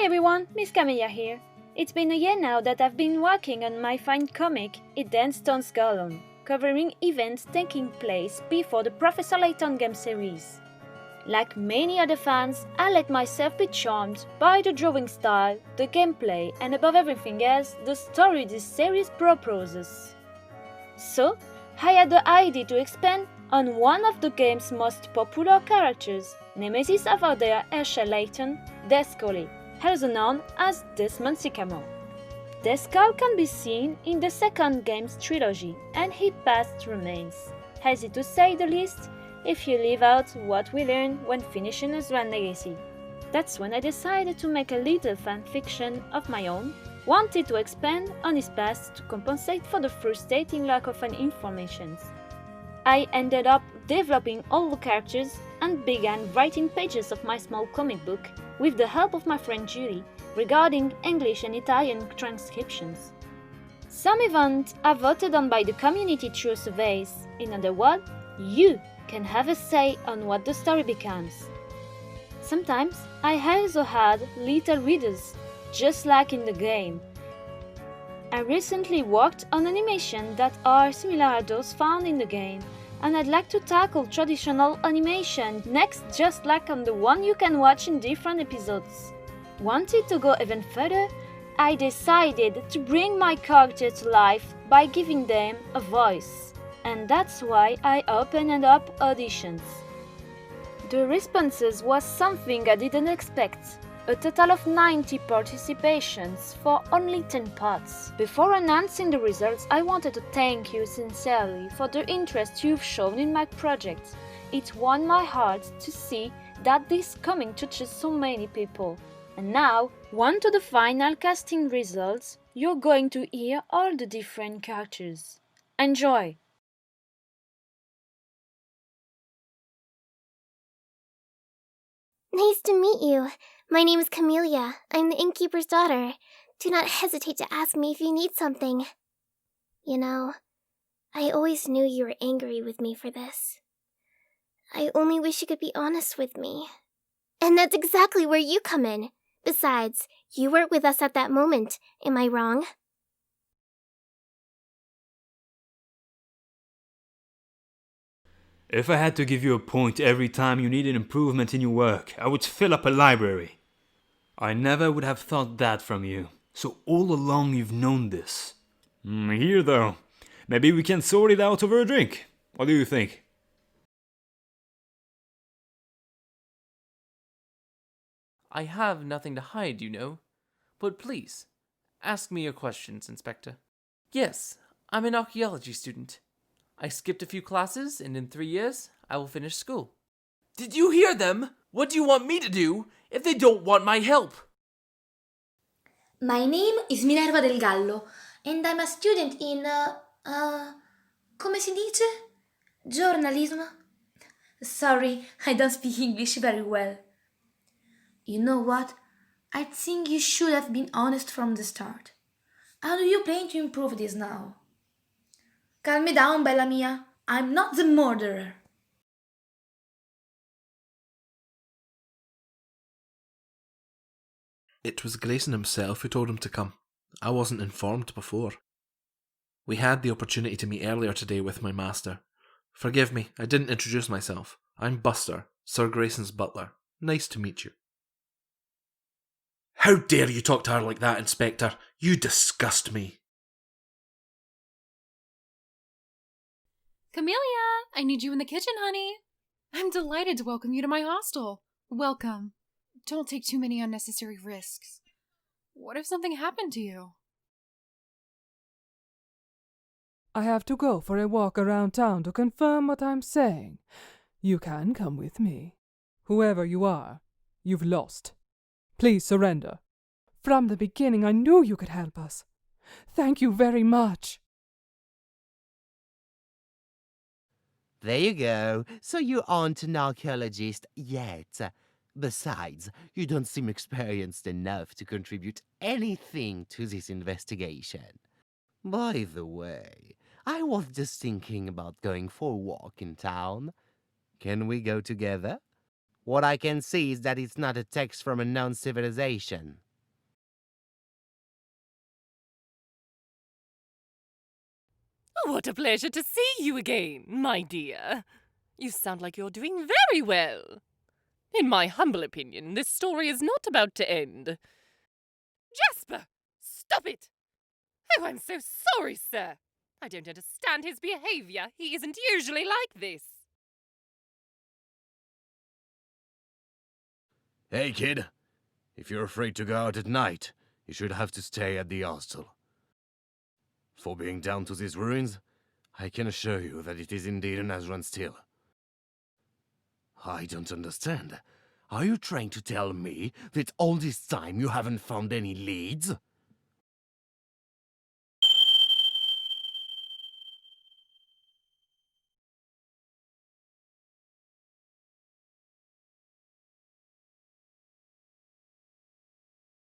everyone, Miss Camelia here. It's been a year now that I've been working on my fine comic, Edenstone's GALLO, covering events taking place before the Professor Layton game series. Like many other fans, I let myself be charmed by the drawing style, the gameplay, and above everything else, the story this series proposes. So, I had the idea to expand on one of the game's most popular characters, Nemesis of ALTEA Layton, Descoli, also known as Desmond Sycamore. Descol can be seen in the second game's trilogy, and his past remains, easy to say the least, if you leave out what we learn when finishing a Swan Legacy. That's when I decided to make a little fan fiction of my own, wanted to expand on his past to compensate for the frustrating lack of information. I ended up developing all the characters and began writing pages of my small comic book with the help of my friend Julie regarding English and Italian transcriptions. Some events are voted on by the community through surveys. In other words, you can have a say on what the story becomes. Sometimes I also had little readers, just like in the game. I recently worked on animation that are similar to those found in the game, and I'd like to tackle traditional animation next, just like on the one you can watch in different episodes. Wanted to go even further, I decided to bring my character to life by giving them a voice. And that's why I opened up auditions. The responses was something I didn't expect. A total of 90 participations for only 10 parts. Before announcing the results, I wanted to thank you sincerely for the interest you've shown in my project. It warmed my heart to see that this comic touches so many people. And now, on to the final casting results. You're going to hear all the different characters. Enjoy! Nice to meet you. My name is Camelia. I'm the innkeeper's daughter. Do not hesitate to ask me if you need something. You know, I always knew you were angry with me for this. I only wish you could be honest with me. And that's exactly where you come in. Besides, you weren't with us at that moment. Am I wrong? If I had to give you a point every time you needed improvement in your work, I would fill up a library. I never would have thought that from you. So all along you've known this. Here though, maybe we can sort it out over a drink. What do you think? I have nothing to hide, you know. But please, ask me your questions, Inspector. Yes, I'm an archaeology student. I skipped a few classes, and in 3 years, I will finish school. Did you hear them? What do you want me to do if they don't want my help? My name is Minerva del Gallo, and I'm a student in, come si dice? Journalism? Sorry, I don't speak English very well. You know what? I think you should have been honest from the start. How do you plan to improve this now? Calm me down, Bella mia. I'm not the murderer. It was Grayson himself who told him to come. I wasn't informed before. We had the opportunity to meet earlier today with my master. Forgive me, I didn't introduce myself. I'm Buster, Sir Grayson's butler. Nice to meet you. How dare you talk to her like that, Inspector? You disgust me. Camelia, I need you in the kitchen, honey. I'm delighted to welcome you to my hostel. Welcome. Don't take too many unnecessary risks. What if something happened to you? I have to go for a walk around town to confirm what I'm saying. You can come with me. Whoever you are, you've lost. Please surrender. From the beginning, I knew you could help us. Thank you very much. There you go. So you aren't an archaeologist yet. Besides, you don't seem experienced enough to contribute anything to this investigation. By the way, I was just thinking about going for a walk in town. Can we go together? What I can see is that it's not a text from a known civilization. What a pleasure to see you again, my dear. You sound like you're doing very well. In my humble opinion, this story is not about to end. Jasper! Stop it! Oh, I'm so sorry, sir. I don't understand his behavior. He isn't usually like this. Hey, kid. If you're afraid to go out at night, you should have to stay at the hostel. For being down to these ruins, I can assure you that it is indeed an as run still. I don't understand. Are you trying to tell me that all this time you haven't found any leads?